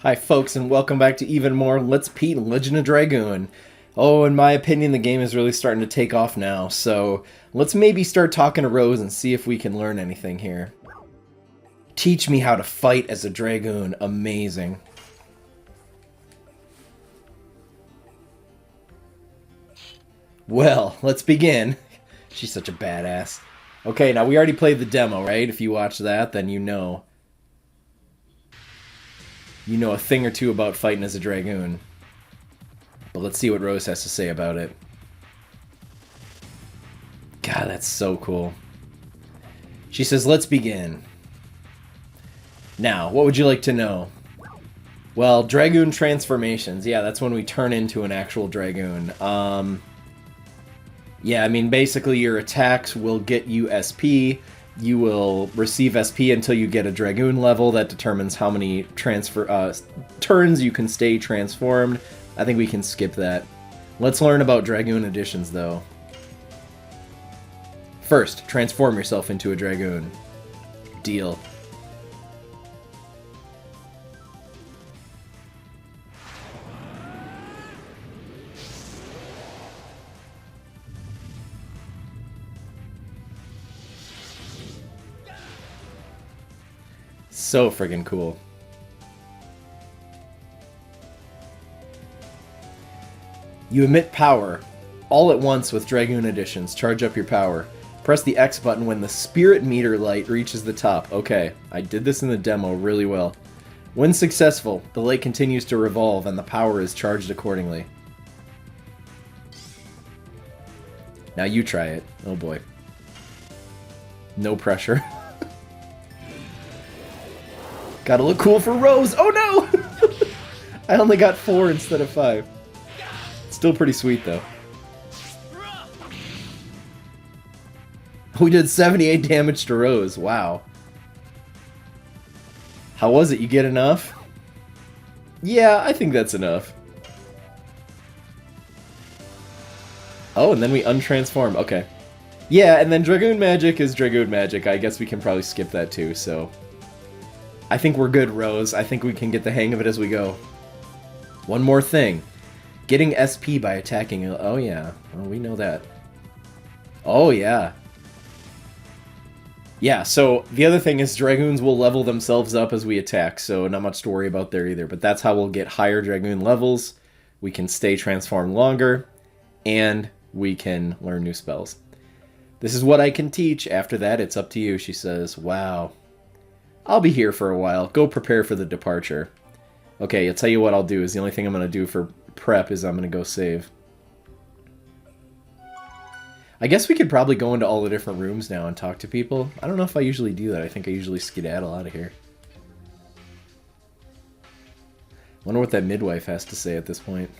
Hi folks, and welcome back to even more Let's Pete Legend of Dragoon. Oh, in my opinion, the game is really starting to take off now, so let's maybe start talking to Rose and see if we can learn anything here. Teach me how to fight as a Dragoon. Amazing. Well, let's begin. She's such a badass. Okay, now we already played the demo, right? If you watch that, then you know. You know a thing or two about fighting as a Dragoon. But let's see what Rose has to say about it. God, that's so cool. She says, let's begin. Now, what would you like to know? Well, Dragoon transformations. Yeah, that's when we turn into an actual Dragoon. Yeah, I mean, basically your attacks will get you SP. You will receive SP until you get a Dragoon level. That determines how many turns you can stay transformed. I think we can skip that. Let's learn about Dragoon additions, though. First, transform yourself into a Dragoon. Deal. So friggin' cool. You emit power all at once with Dragoon additions. Charge up your power. Press the X button when the spirit meter light reaches the top. Okay, I did this in the demo really well. When successful, the light continues to revolve and the power is charged accordingly. Now you try it. Oh boy. No pressure. Gotta look cool for Rose. Oh no! I only got 4 instead of 5. Still pretty sweet though. We did 78 damage to Rose. Wow. How was it? You get enough? Yeah, I think that's enough. Oh, and then we untransform. Okay. Yeah, and then Dragoon magic is Dragoon magic. I guess we can probably skip that too, so... I think we're good, Rose. I think we can get the hang of it as we go. One more thing. Getting SP by attacking... Oh, yeah. Oh, we know that. Oh, yeah. Yeah, so the other thing is Dragoons will level themselves up as we attack, so not much to worry about there either. But that's how we'll get higher Dragoon levels. We can stay transformed longer, and we can learn new spells. This is what I can teach. After that, it's up to you, she says. Wow. I'll be here for a while. Go prepare for the departure. Okay, I'll tell you what I'll do. Is the only thing I'm going to do for prep is I'm going to go save. I guess we could probably go into all the different rooms now and talk to people. I don't know if I usually do that. I think I usually skedaddle out of here. Wonder what that midwife has to say at this point.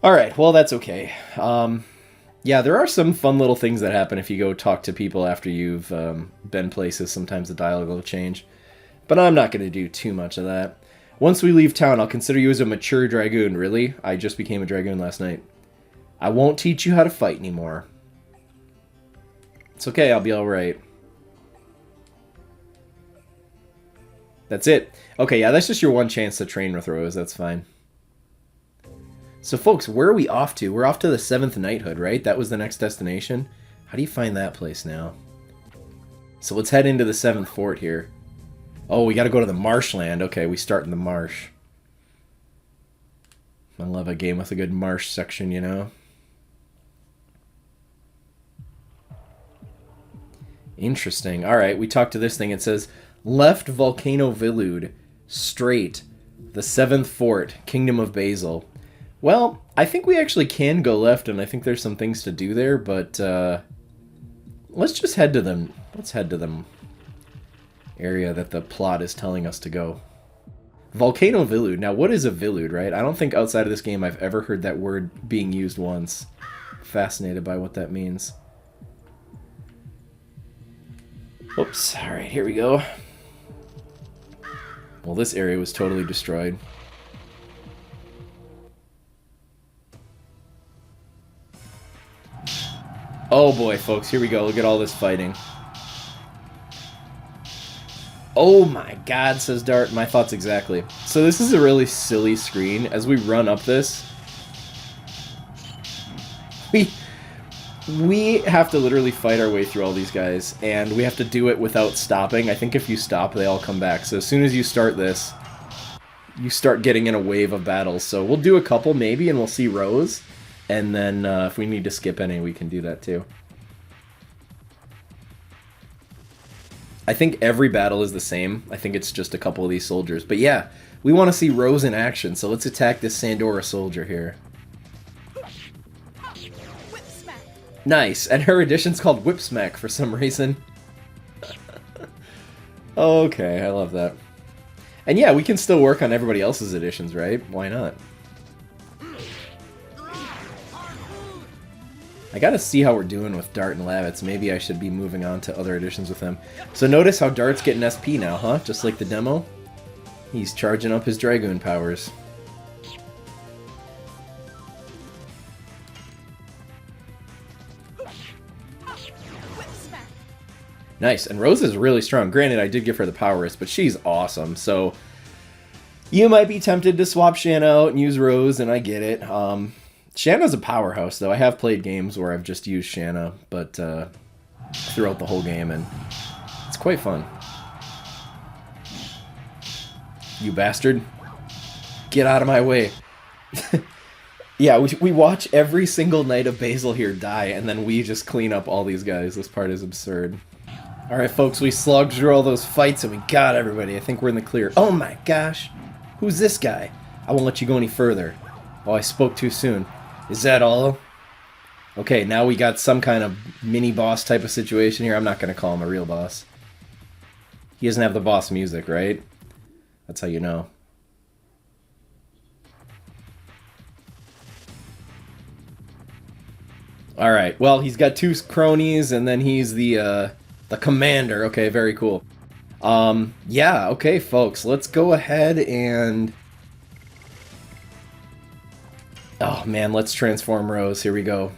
Alright, well that's okay. Yeah, there are some fun little things that happen if you go talk to people after you've been places. Sometimes the dialogue will change. But I'm not going to do too much of that. Once we leave town, I'll consider you as a mature Dragoon. Really? I just became a Dragoon last night. I won't teach you how to fight anymore. It's okay, I'll be alright. That's it. Okay, yeah, that's just your one chance to train with Rose. That's fine. So folks, where are we off to? We're off to the 7th Knighthood, right? That was the next destination. How do you find that place now? So let's head into the 7th Fort here. Oh, we gotta go to the marshland. Okay, we start in the marsh. I love a game with a good marsh section, you know? Interesting. Alright, we talked to this thing. It says, left Volcano Villude, straight, the 7th Fort, Kingdom of Basil. Well, I think we actually can go left, and I think there's some things to do there, but let's just head to them. Let's head to them area that the plot is telling us to go. Volcano Villude. Now, what is a Villude, right? I don't think outside of this game I've ever heard that word being used once. Fascinated by what that means. Oops. Alright, here we go. Well, this area was totally destroyed. Oh boy, folks, here we go. Look at all this fighting. Oh my god, says Dart. My thoughts exactly. So this is a really silly screen. As we run up this, we have to literally fight our way through all these guys, and we have to do it without stopping. I think if you stop, they all come back. So as soon as you start this, you start getting in a wave of battles. So we'll do a couple maybe, and we'll see Rose. And then if we need to skip any, we can do that too. I think every battle is the same. I think it's just a couple of these soldiers. But yeah, we want to see Rose in action, so let's attack this Sandora soldier here. Nice, and her edition's called Whip Smack for some reason. Okay, I love that. And yeah, we can still work on everybody else's editions, right? Why not? I gotta see how we're doing with Dart and Lavitz. Maybe I should be moving on to other editions with him. So notice how Dart's getting SP now, huh? Just like the demo. He's charging up his Dragoon powers. Nice, and Rose is really strong. Granted, I did give her the power wrist, but she's awesome. So you might be tempted to swap Shanna out and use Rose, and I get it. Shanna's a powerhouse, though. I have played games where I've just used Shanna, but throughout the whole game, and it's quite fun. You bastard. Get out of my way. Yeah, we watch every single Knight of Basil here die, and then we just clean up all these guys. This part is absurd. Alright, folks, we slogged through all those fights, and we got everybody. I think we're in the clear. Oh my gosh! Who's this guy? I won't let you go any further. Oh, I spoke too soon. Is that all? Okay, now we got some kind of mini-boss type of situation here. I'm not going to call him a real boss. He doesn't have the boss music, right? That's how you know. Alright, well, he's got two cronies, and then he's the commander. Okay, very cool. Yeah, okay, folks, let's go ahead and... Oh, man, let's transform Rose. Here we go.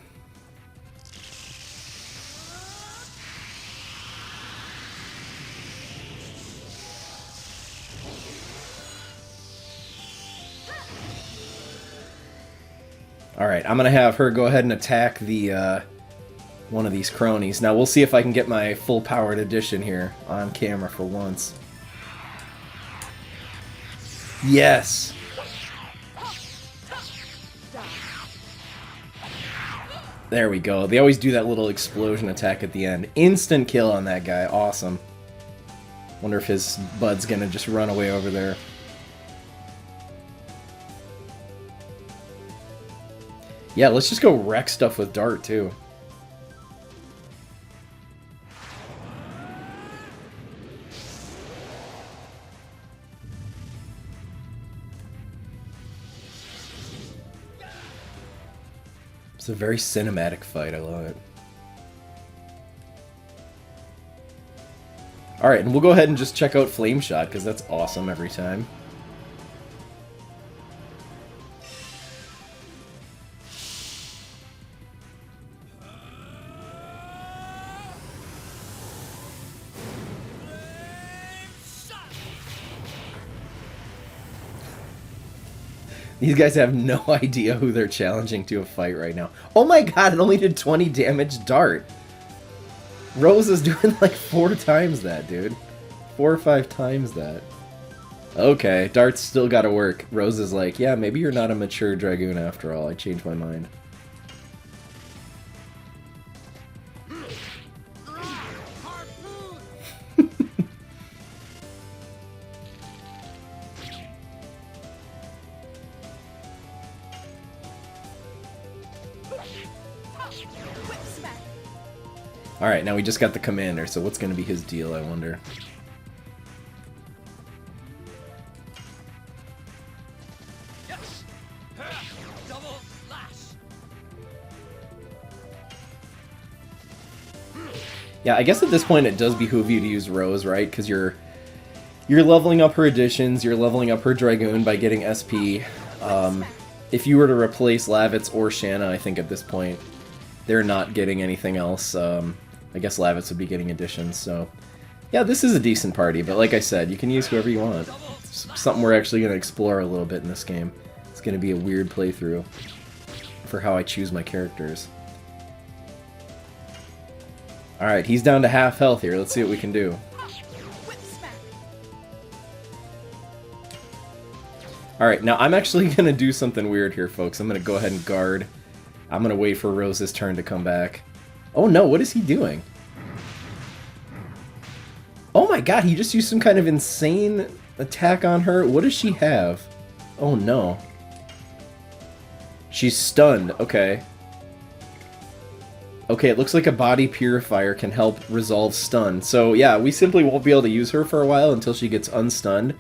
Alright, I'm gonna have her go ahead and attack the, one of these cronies. Now, we'll see if I can get my full-powered edition here on camera for once. Yes! There we go. They always do that little explosion attack at the end. Instant kill on that guy. Awesome. Wonder if his bud's gonna just run away over there. Yeah, let's just go wreck stuff with Dart, too. It's a very cinematic fight. I love it. Alright, and we'll go ahead and just check out Flame Shot, because that's awesome every time. These guys have no idea who they're challenging to a fight right now. Oh my god, it only did 20 damage Dart. Rose is doing like 4 times that, dude. 4 or 5 times that. Okay, Dart's still gotta work. Rose is like, yeah, maybe you're not a mature Dragoon after all. I changed my mind. Alright, now we just got the commander, so what's going to be his deal, I wonder? Yes. Double slash. Yeah, I guess at this point it does behoove you to use Rose, right? Because you're leveling up her additions, you're leveling up her Dragoon by getting SP. If you were to replace Lavitz or Shanna, I think at this point, they're not getting anything else. I guess Lavitz would be getting additions, so... Yeah, this is a decent party, but like I said, you can use whoever you want. It's something we're actually going to explore a little bit in this game. It's going to be a weird playthrough for how I choose my characters. Alright, he's down to half health here. Let's see what we can do. Alright, now I'm actually going to do something weird here, folks. I'm going to go ahead and guard. I'm going to wait for Rose's turn to come back. Oh no, what is he doing? Oh my god, he just used some kind of insane attack on her. What does she have? Oh no. She's stunned. Okay. Okay, it looks like a body purifier can help resolve stun. So yeah, we simply won't be able to use her for a while until she gets unstunned.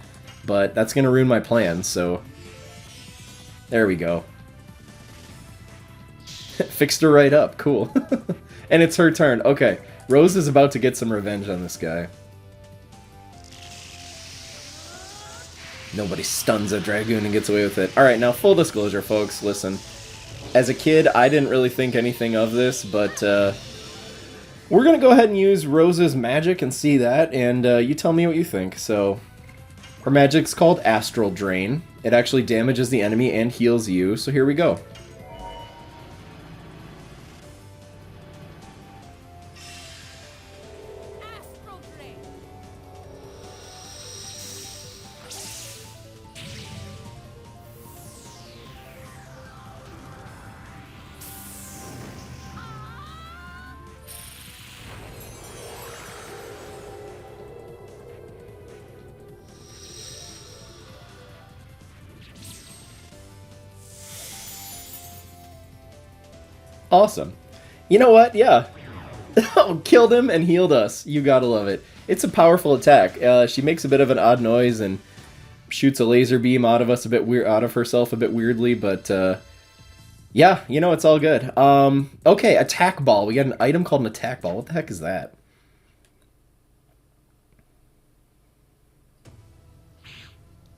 But that's going to ruin my plans, so... There we go. Fixed her right up. Cool. And it's her turn. Okay, Rose is about to get some revenge on this guy. Nobody stuns a Dragoon and gets away with it. Alright, now full disclosure, folks, listen. As a kid, I didn't really think anything of this, but we're going to go ahead and use Rose's magic and see that, and you tell me what you think. So, her magic's called Astral Drain. It actually damages the enemy and heals you, so here we go. Awesome. You know what? Yeah. Killed him and healed us. You gotta love it. It's a powerful attack. She makes a bit of an odd noise and shoots a laser beam out of us a bit weird, out of herself a bit weirdly, but yeah, you know, it's all good. Okay, attack ball. We got an item called an attack ball. What the heck is that?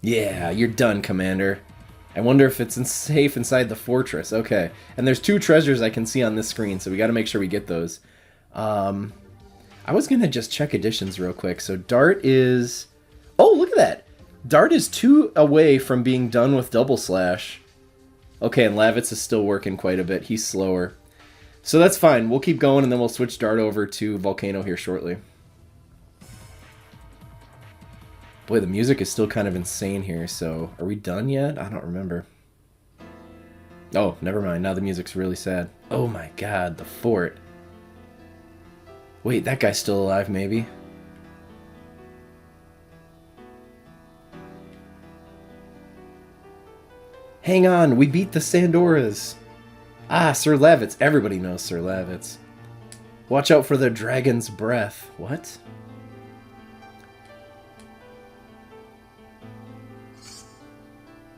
Yeah, you're done, Commander. I wonder if it's safe inside the fortress. Okay. And there's 2 treasures I can see on this screen, so we gotta make sure we get those. I was gonna just check additions real quick. So Dart is... Oh, look at that! Dart is 2 away from being done with Double Slash. Okay, and Lavitz is still working quite a bit. He's slower. So that's fine. We'll keep going, and then we'll switch Dart over to Volcano here shortly. Boy, the music is still kind of insane here, so... Are we done yet? I don't remember. Oh, never mind. Now the music's really sad. Oh my god, the fort. Wait, that guy's still alive, maybe? Hang on, we beat the Sandoras! Ah, Sir Lavitz. Everybody knows Sir Lavitz. Watch out for the dragon's breath. What?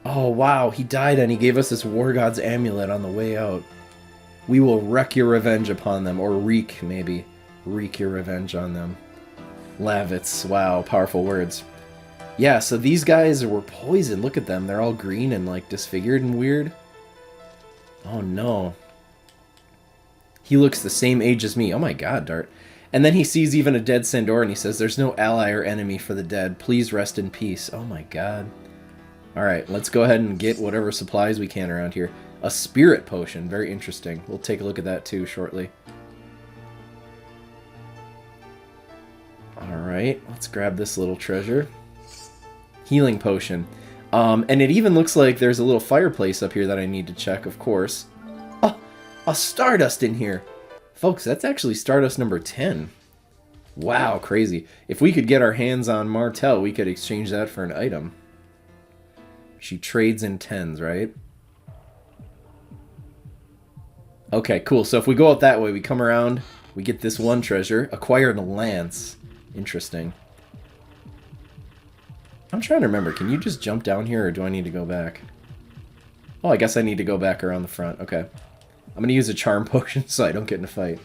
Oh, wow, he died and he gave us this War God's amulet on the way out. We will wreak your revenge upon them, or wreak, maybe. Wreak your revenge on them. Lavitz, wow, powerful words. Yeah, so these guys were poisoned. Look at them, they're all green and, like, disfigured and weird. Oh, no. He looks the same age as me. Oh my god, Dart. And then he sees even a dead Sandor and he says, there's no ally or enemy for the dead. Please rest in peace. Oh my god. Alright, let's go ahead and get whatever supplies we can around here. A spirit potion, very interesting. We'll take a look at that too shortly. Alright, let's grab this little treasure. Healing potion. And it even looks like there's a little fireplace up here that I need to check, of course. Oh, a Stardust in here! Folks, that's actually Stardust number 10. Wow, crazy. If we could get our hands on Martel, we could exchange that for an item. She trades in 10s, right? Okay, cool. So if we go out that way, we come around, we get this one treasure. Acquired a lance. Interesting. I'm trying to remember. Can you just jump down here, or do I need to go back? Oh, I guess I need to go back around the front. Okay. I'm going to use a charm potion so I don't get in a fight.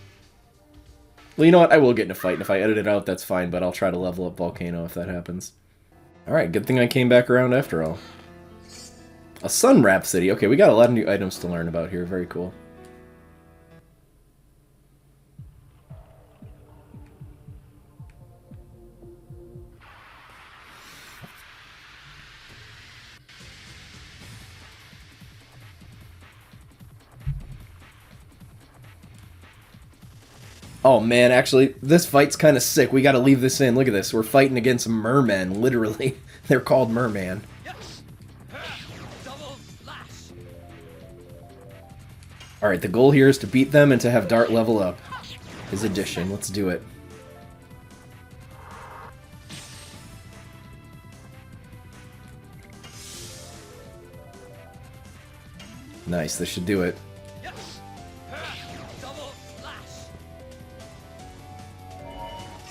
Well, you know what? I will get in a fight, and if I edit it out, that's fine, but I'll try to level up Volcano if that happens. Alright, good thing I came back around after all. A Sun Rhapsody. Okay, we got a lot of new items to learn about here. Very cool. Oh man, actually, this fight's kind of sick. We gotta leave this in. Look at this. We're fighting against mermen, literally. They're called merman. Alright, the goal here is to beat them and to have Dart level up. His addition. Let's do it. Nice, this should do it.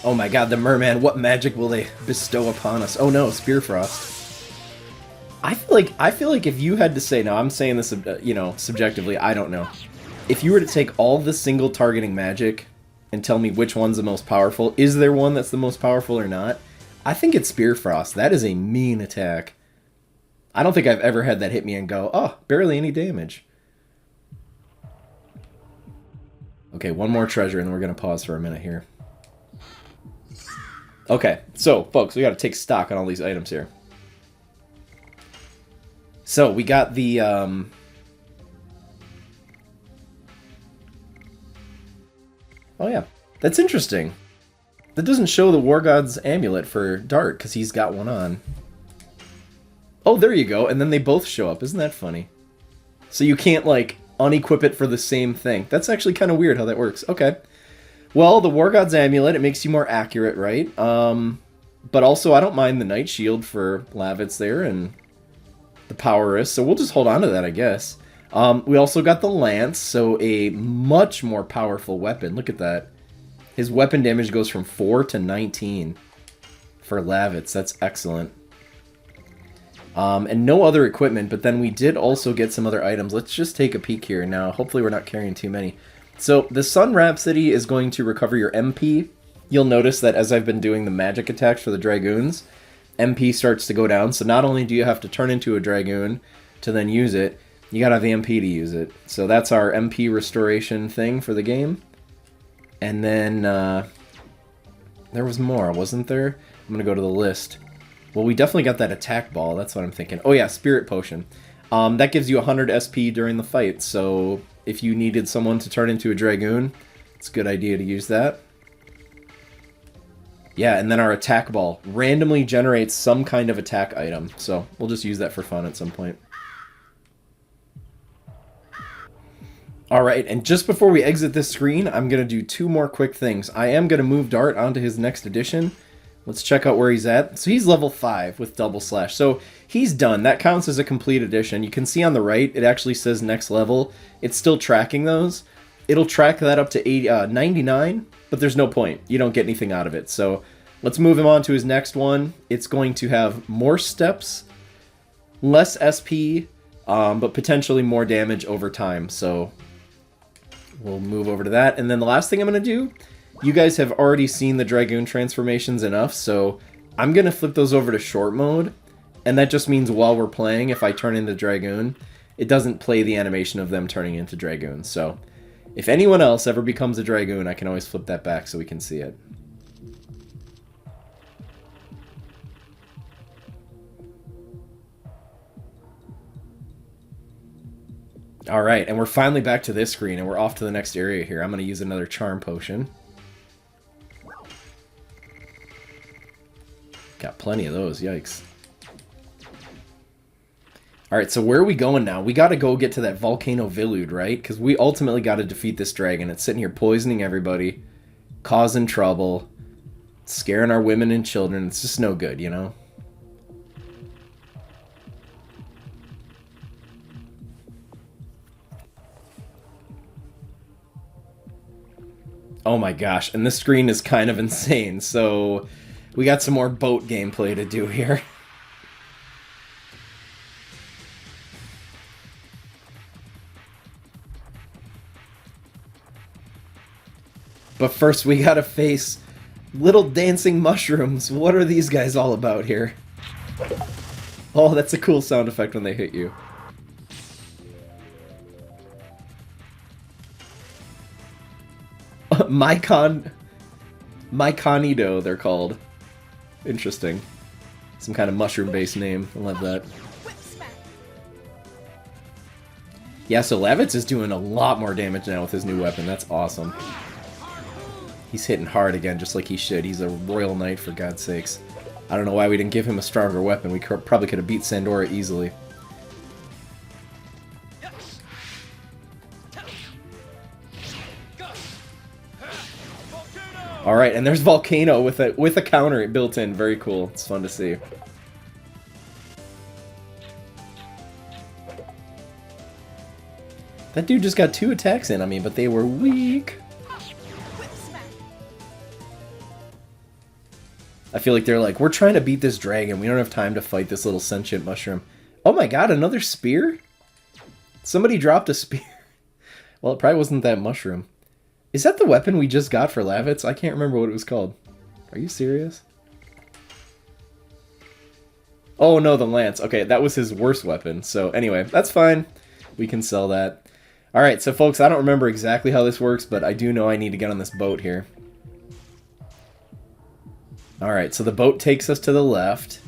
Oh my god, the merman, what magic will they bestow upon us? Oh no, Spear Frost. I feel like if you had to say, now I'm saying this, you know, subjectively, I don't know. If you were to take all the single targeting magic and tell me which one's the most powerful, is there one that's the most powerful or not? I think it's Spear Frost. That is a mean attack. I don't think I've ever had that hit me and go, oh, barely any damage. Okay, one more treasure and then we're going to pause for a minute here. Okay, so, folks, we got to take stock on all these items here. So, we got the, oh yeah, that's interesting. That doesn't show the War God's amulet for Dart, because he's got one on. Oh, there you go, and then they both show up. Isn't that funny? So you can't, like, unequip it for the same thing. That's actually kind of weird how that works. Okay. Well, the War God's amulet, it makes you more accurate, right? But also, I don't mind the Night Shield for Lavitz there, and the Power Wrist, so we'll just hold on to that, I guess. We also got the Lance, so a much more powerful weapon. Look at that. His weapon damage goes from 4 to 19 for Lavitz. That's excellent. And no other equipment, but then we did also get some other items. Let's just take a peek here now. Hopefully we're not carrying too many. So the Sun Rhapsody is going to recover your MP. You'll notice that as I've been doing the magic attacks for the Dragoons, MP starts to go down. So not only do you have to turn into a Dragoon to then use it, you gotta have the MP to use it. So that's our MP restoration thing for the game. And then there was more, wasn't there? I'm gonna go to the list. Well, we definitely got that attack ball. That's what I'm thinking. Oh yeah, Spirit Potion. That gives you 100 SP during the fight. So if you needed someone to turn into a Dragoon, it's a good idea to use that. Yeah, and then our attack ball randomly generates some kind of attack item. So we'll just use that for fun at some point. Alright, and just before we exit this screen, I'm going to do two more quick things. I am going to move Dart onto his next edition. Let's check out where he's at. So he's level 5 with Double Slash. So he's done. That counts as a complete edition. You can see on the right, it actually says next level. It's still tracking those. It'll track that up to 99, but there's no point. You don't get anything out of it. So let's move him on to his next one. It's going to have more steps, less SP, but potentially more damage over time. So we'll move over to that. And then the last thing I'm going to do, you guys have already seen the Dragoon transformations enough, so I'm going to flip those over to short mode. And that just means while we're playing, if I turn into Dragoon, it doesn't play the animation of them turning into Dragoon. So if anyone else ever becomes a Dragoon, I can always flip that back so we can see it. Alright, and we're finally back to this screen, and we're off to the next area here. I'm going to use another Charm Potion. Got plenty of those, yikes. Alright, so where are we going now? We gotta go get to that Volcano Villude, right? Because we ultimately gotta defeat this dragon. It's sitting here poisoning everybody, causing trouble, scaring our women and children. It's just no good, you know? Oh my gosh, and this screen is kind of insane, so we got some more boat gameplay to do here. But first we gotta face little dancing mushrooms. What are these guys all about here? Oh, that's a cool sound effect when they hit you. Myconido, they're called. Interesting. Some kind of mushroom-based name. I love that. Yeah, so Lavitz is doing a lot more damage now with his new weapon. That's awesome. He's hitting hard again, just like he should. He's a royal knight, for God's sakes. I don't know why we didn't give him a stronger weapon. We probably could have beat Sandora easily. Alright, and there's Volcano with a counter built in. Very cool. It's fun to see. That dude just got 2 attacks in on me, but they were weak. I feel like they're like, we're trying to beat this dragon. We don't have time to fight this little sentient mushroom. Oh my god, another spear? Somebody dropped a spear. Well, it probably wasn't that mushroom. Is that the weapon we just got for Lavitz? I can't remember what it was called. Are you serious? Oh no, the lance. Okay, that was his worst weapon. So anyway, that's fine. We can sell that. Alright, so folks, I don't remember exactly how this works, but I do know I need to get on this boat here. Alright, so the boat takes us to the left.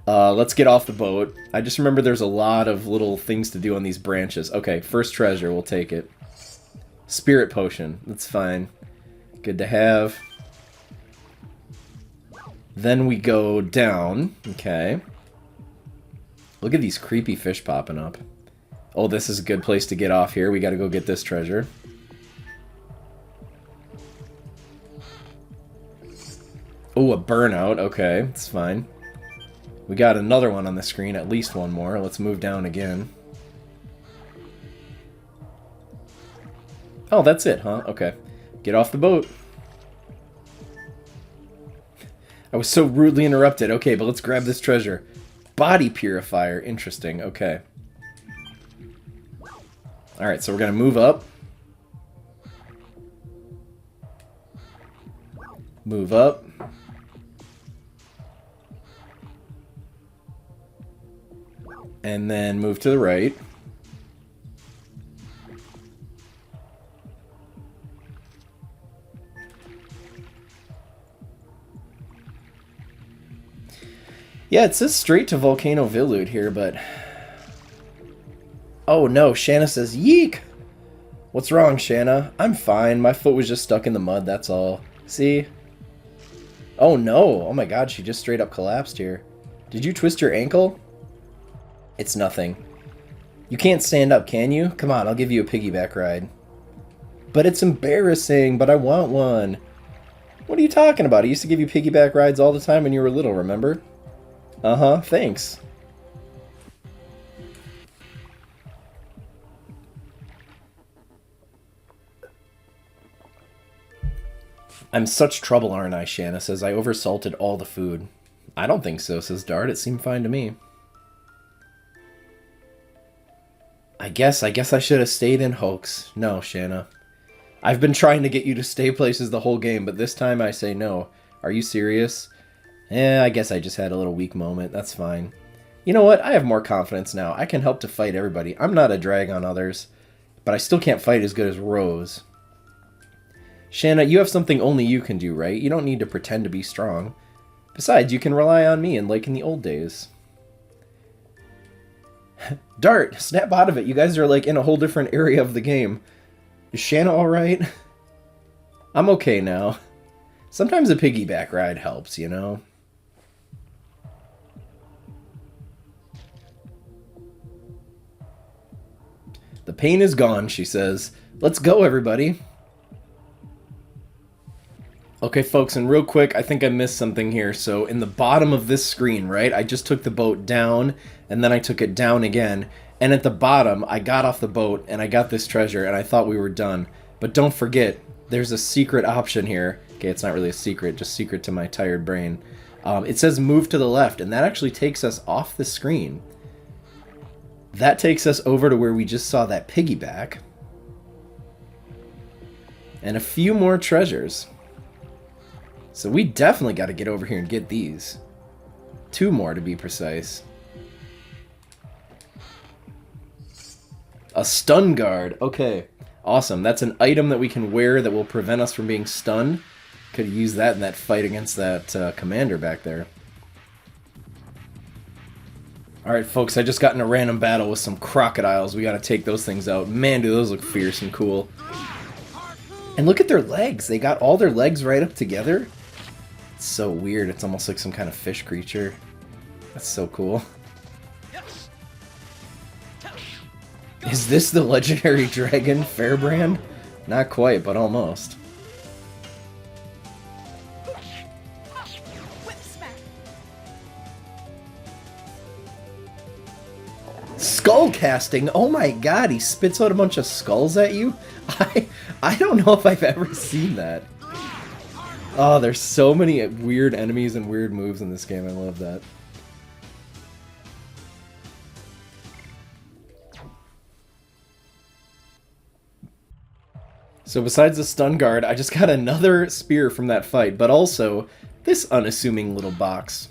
Let's get off the boat. I just remember there's a lot of little things to do on these branches. Okay, first treasure, we'll take it. Spirit potion, that's fine. Good to have. Then we go down. Okay. Look at these creepy fish popping up. Oh, this is a good place to get off here. We gotta go get this treasure. Oh, a burnout. Okay, it's fine. We got another one on the screen, at least one more. Let's move down again. Oh, that's it, huh? Okay. Get off the boat. I was so rudely interrupted. Okay, but let's grab this treasure. Body purifier. Interesting. Okay. Alright, so we're going to move up. Move up. And then move to the right. Yeah, it says straight to Volcano Villude here, but... Oh no, Shanna says, yeek! What's wrong, Shanna? I'm fine. My foot was just stuck in the mud, that's all. See? Oh no! Oh my god, she just straight up collapsed here. Did you twist your ankle? It's nothing. You can't stand up, can you? Come on, I'll give you a piggyback ride. But it's embarrassing, but I want one. What are you talking about? I used to give you piggyback rides all the time when you were little, remember? Uh-huh, thanks. I'm such trouble, aren't I? Shanna says, I oversalted all the food. I don't think so, says Dart. It seemed fine to me. I guess I should have stayed in Hoax. No, Shanna. I've been trying to get you to stay places the whole game, but this time I say no. Are you serious? I guess I just had a little weak moment. That's fine. You know what? I have more confidence now. I can help to fight everybody. I'm not a drag on others, but I still can't fight as good as Rose. Shanna, you have something only you can do, right? You don't need to pretend to be strong. Besides, you can rely on me, and like in the old days. Dart, snap out of it. You guys are like in a whole different area of the game. Is Shanna alright? I'm okay now. Sometimes a piggyback ride helps, you know? The pain is gone, she says. Let's go, everybody. Okay, folks, and real quick, I think I missed something here. So in the bottom of this screen, right, I just took the boat down, and then I took it down again. And at the bottom, I got off the boat, and I got this treasure, and I thought we were done. But don't forget, there's a secret option here. Okay, it's not really a secret, just secret to my tired brain. It says move to the left, and that actually takes us off the screen. That takes us over to where we just saw that piggyback. And a few more treasures. So we definitely got to get over here and get these. 2 more to be precise. A stun guard. Okay, awesome. That's an item that we can wear that will prevent us from being stunned. Could use that in that fight against that commander back there. Alright, folks, I just got in a random battle with some crocodiles. We got to take those things out. Man, do those look fierce and cool. And look at their legs. They got all their legs right up together. It's so weird. It's almost like some kind of fish creature. That's so cool. Is this the legendary dragon Fairbrand? Not quite, but almost. Skull casting! Oh my god, he spits out a bunch of skulls at you? I don't know if I've ever seen that. Oh, there's so many weird enemies and weird moves in this game. I love that. So besides the stun guard, I just got another spear from that fight, but also this unassuming little box.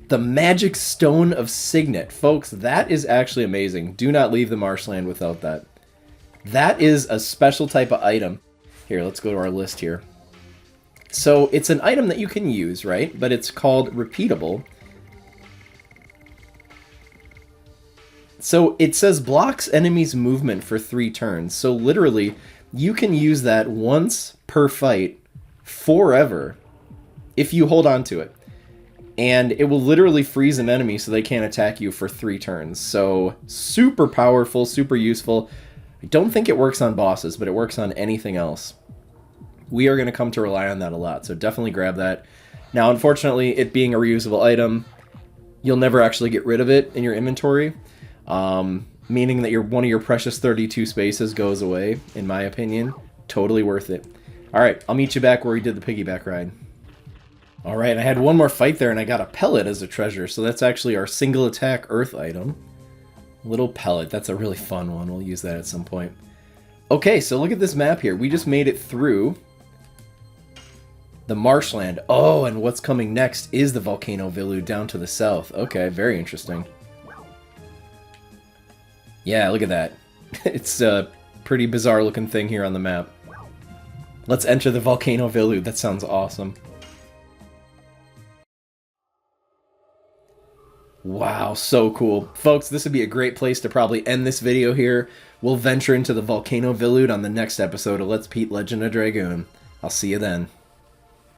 The Magic Stone of Signet. Folks, that is actually amazing. Do not leave the marshland without that. That is a special type of item. Here, let's go to our list here. So it's an item that you can use, right? But it's called repeatable. So it says blocks enemies' movement for 3 turns. So literally, you can use that once per fight forever if you hold on to it. And it will literally freeze an enemy so they can't attack you for 3 turns. So super powerful, super useful. I don't think it works on bosses, but it works on anything else. We are going to come to rely on that a lot, so definitely grab that. Now, unfortunately, it being a reusable item, you'll never actually get rid of it in your inventory, meaning that one of your precious 32 spaces goes away, in my opinion. Totally worth it. Alright, I'll meet you back where we did the piggyback ride. Alright, I had one more fight there and I got a pellet as a treasure, so that's actually our single attack earth item. Little pellet, that's a really fun one, we'll use that at some point. Okay, so look at this map here. We just made it through the marshland. Oh, and what's coming next is the Volcano Villu down to the south. Okay, very interesting. Yeah, look at that. It's a pretty bizarre looking thing here on the map. Let's enter the Volcano Villu. That sounds awesome. Wow, so cool. Folks, this would be a great place to probably end this video here. We'll venture into the Volcano Villu on the next episode of Let's Pete Legend of Dragoon. I'll see you then.